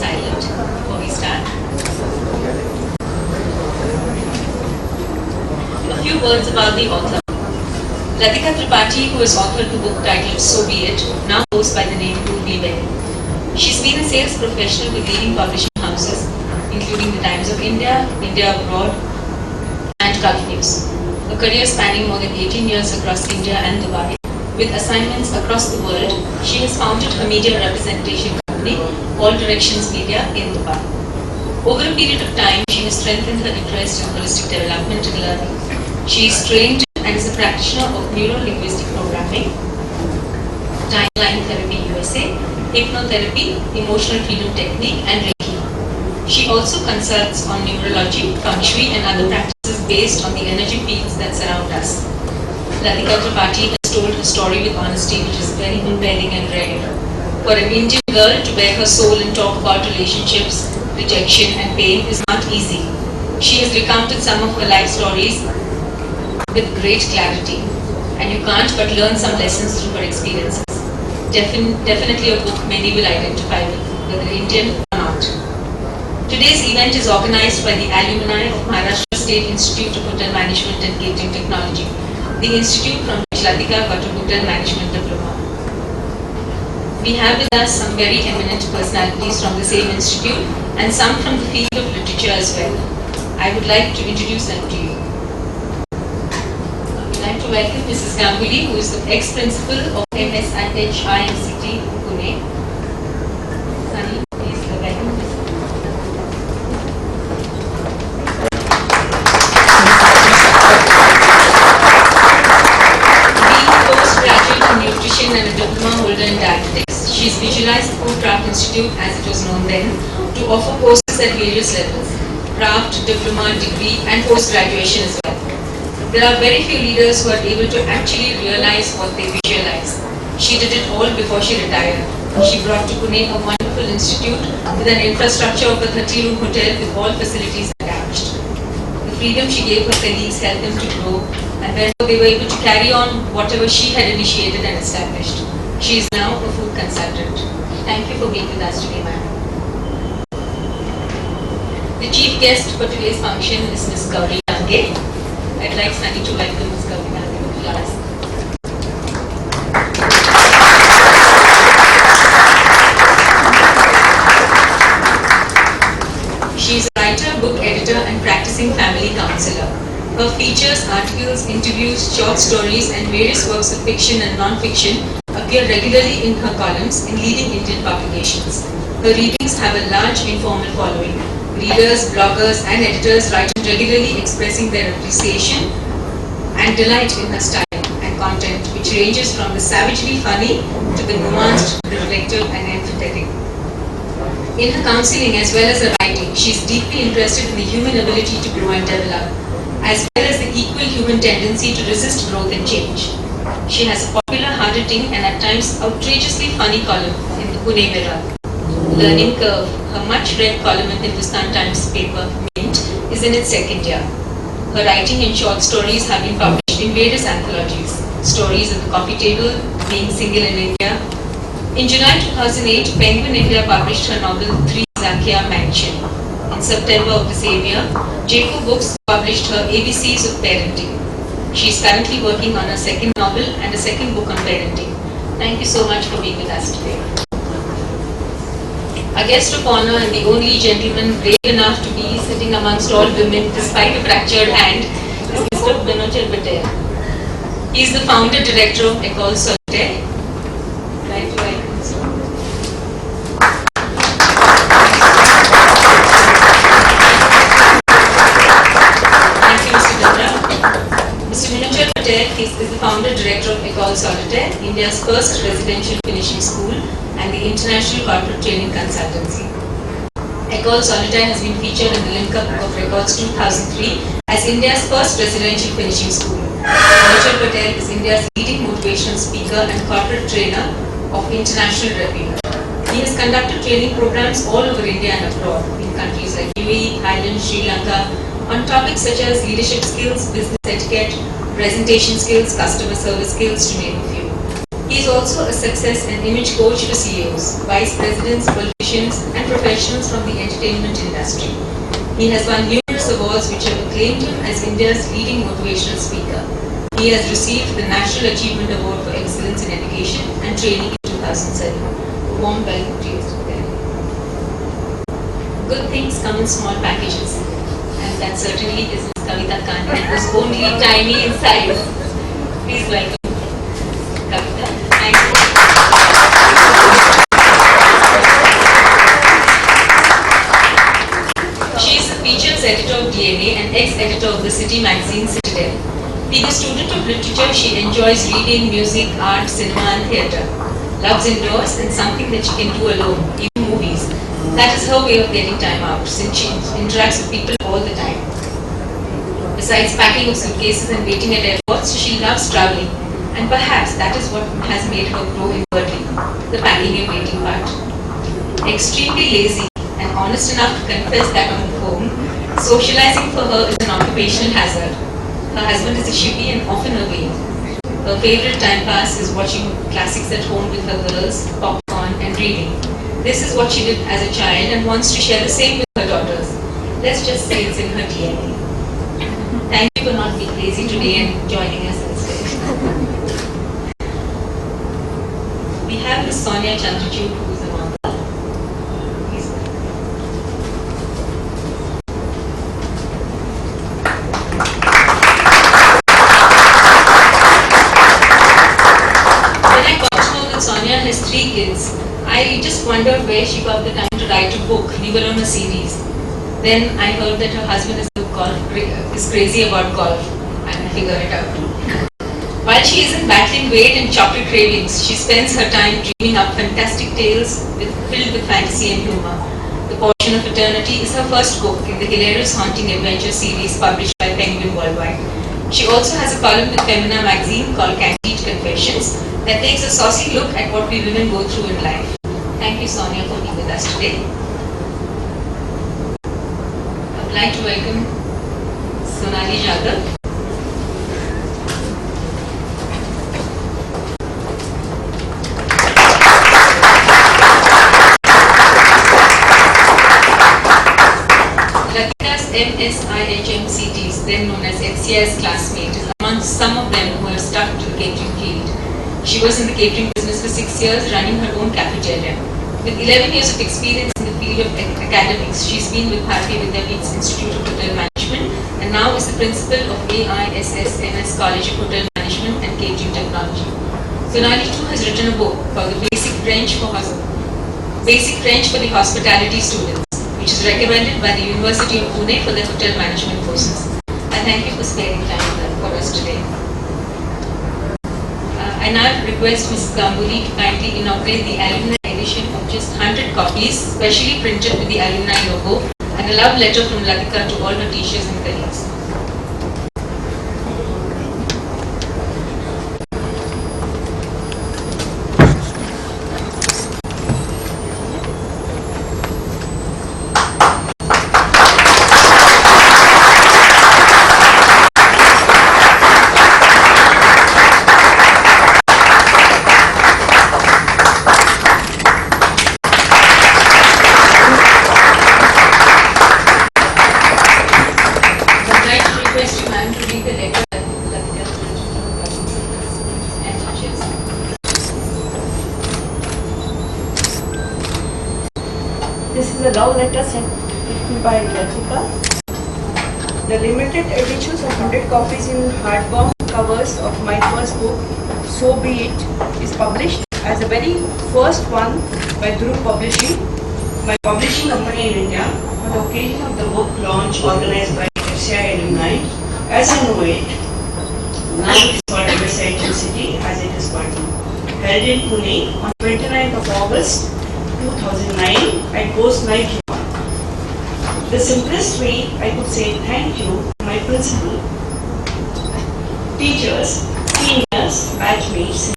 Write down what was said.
silent before we start. A few words about the author. Latika Tripathi, who has authored the book titled So Be It, now goes by the name Urvi Bedi. She's been a sales professional with leading publishing houses, including The Times of India, India Abroad, and Gulf News. A career spanning more than 18 years across India and Dubai, with assignments across the world, she has founded a media representation company, All Directions Media, in Dubai. Over a period of time, she has strengthened her interest in holistic development and learning. She is trained and is a practitioner of neuro-linguistic programming, timeline therapy USA, hypnotherapy, emotional freedom technique, and Reiki. She also consults on numerology, feng shui, and other practices based on the energy fields that surround us. Latika Tripathi has told her story with honesty, which is very compelling and rare. For an Indian girl to bare her soul and talk about relationships, rejection, and pain is not easy. She has recounted some of her life stories with great clarity, and you can't but learn some lessons through her experiences. Definitely a book many will identify with, whether Indian or not. Today's event is organized by the alumni of Maharashtra State Institute of Hotel Management and Catering Technology, the institute from which Latika got a hotel management diploma. We have with us some very eminent personalities from the same institute and some from the field of literature as well. I would like to introduce them to you. I would like to welcome Mrs. Ganguly, who is the ex-principal of MSIHIMCT, Pune. Sunny, please welcome. Being a postgraduate in nutrition and a diploma holder in dietetics, she has visualized Food Craft Institute, as it was known then, to offer courses at various levels: craft, diploma, degree, and post-graduation as well. There are very few leaders who are able to actually realize what they visualize. She did it all before she retired. She brought to Pune a wonderful institute with an infrastructure of a 30-room hotel with all facilities attached. The freedom she gave her colleagues helped them to grow, and therefore they were able to carry on whatever she had initiated and established. She is now a food consultant. Thank you for being with us today, ma'am. The chief guest for today's function is Ms. Gauri Dange. I'd like Sunny to welcome Ms. Gauri Dange to the class. She is a writer, book editor, and practicing family counselor. Her features, articles, interviews, short stories, and various works of fiction and non-fiction appear regularly in her columns in leading Indian publications. Her readings have a large informal following. Readers, bloggers, and editors write regularly expressing their appreciation and delight in her style and content, which ranges from the savagely funny to the nuanced, reflective, and empathetic. In her counseling as well as her writing, she is deeply interested in the human ability to grow and develop, as well as the equal human tendency to resist growth and change. She has a popular, hard-hitting, and at times outrageously funny column in the Pune Mirror. Learning Curve, her much-read column in Hindustan Times paper, Mint, is in its second year. Her writing and short stories have been published in various anthologies. Stories at the Coffee Table, Being Single in India. In July 2008, Penguin India published her novel Three Zakia Mansion. In September of the same year, Jaco Books published her ABCs of Parenting. She is currently working on her second novel and a second book on parenting. Thank you so much for being with us today. A guest of honor and the only gentleman brave enough to be sitting amongst all women despite a fractured hand is Mr. Minochar Patel. He is the founder director of Ecole Solitaire. Right to welcome, sir. Thank you, Mr. Dundra. Mr. Minochar Patel is the founder director of Ecole Solitaire, India's first residential finishing school and the International Corporate Training Consultancy. Ecole Solitaire has been featured in the Limca Book of Records 2003 as India's first residential finishing school. Minochar Patel is India's leading motivational speaker and corporate trainer of international repute. He has conducted training programs all over India and abroad in countries like UAE, Thailand, Sri Lanka on topics such as leadership skills, business etiquette, presentation skills, customer service skills, to name a few. He is also a success and image coach to CEOs, vice presidents, politicians, and professionals from the entertainment industry. He has won numerous awards which have acclaimed him as India's leading motivational speaker. He has received the National Achievement Award for Excellence in Education and Training in 2007. A warm welcome to you today. Good things come in small packages, and that certainly is Ms. Kavita Kande, who's only tiny in size. Please welcome Kavita. Thank you. She is the features editor of DNA and ex-editor of the City magazine Citadel. Being a student of literature, she enjoys reading, music, art, cinema and theatre. Loves indoors and something that she can do alone, even movies. That is her way of getting time out, since she interacts with people all the time. Besides packing of suitcases and waiting at airports, she loves traveling. And perhaps that is what has made her grow inwardly, the packing and waiting part. Extremely lazy and honest enough to confess that on the phone, socializing for her is an occupational hazard. Her husband is a shippy and often away. Her favorite time pass is watching classics at home with her girls, popcorn and reading. This is what she did as a child and wants to share the same with her daughters. Let's just say it's in her DNA. Thank you for not being lazy today and joining us instead. We have Ms. Sonia Chandrachud, who is a mother. Please welcome. When I got to know that Sonia has 3 kids, I just wondered where she got the time to write a book, leave alone a series. Then I heard that her husband is crazy about golf, and I figured it out. While she isn't battling weight and chocolate cravings, she spends her time dreaming up fantastic tales filled with fantasy and humor. The Portion of Eternity is her first book in the hilarious haunting adventure series published by Penguin Worldwide. She also has a column with Femina magazine called Candid Confessions that takes a saucy look at what we women go through in life. Thank you, Sonia, for being with us today. I would like to welcome Sonali Jadhav. Latika's MSIHMCTs, then known as FCI's classmate, is among some of them who have stuck to the catering field. She was in the catering business for 6 years, running her own cafeteria. With 11 years of experience in the field of academics, she's been with Bharatiya Vidyapeeth's Institute of Hotel Management and now is the principal of AISSMS College of Hotel Management and Catering Technology. Sonali too has written a book called The Basic French for the Hospitality Students, which is recommended by the University of Pune for their hotel management courses. I thank you for sparing time for us today. I now request Mrs. Gambuli to kindly inaugurate the alumni edition of just 100 copies, specially printed with the alumni logo, and a love letter from Latika to all her teachers and colleagues. This is a love letter sent by Latika. The limited editions of 100 copies in hardbound covers of my first book, So Be It, is published as the very first one by Dhruv Publishing, my publishing company in India, on the occasion of the book launch organized by FCI alumni. As I know it, now it is called MSIHM City, as it is called now. Held in Pune on 29th of August 2009 at Ghost Night. The simplest way I could say thank you to my principal, teachers, seniors, batchmates,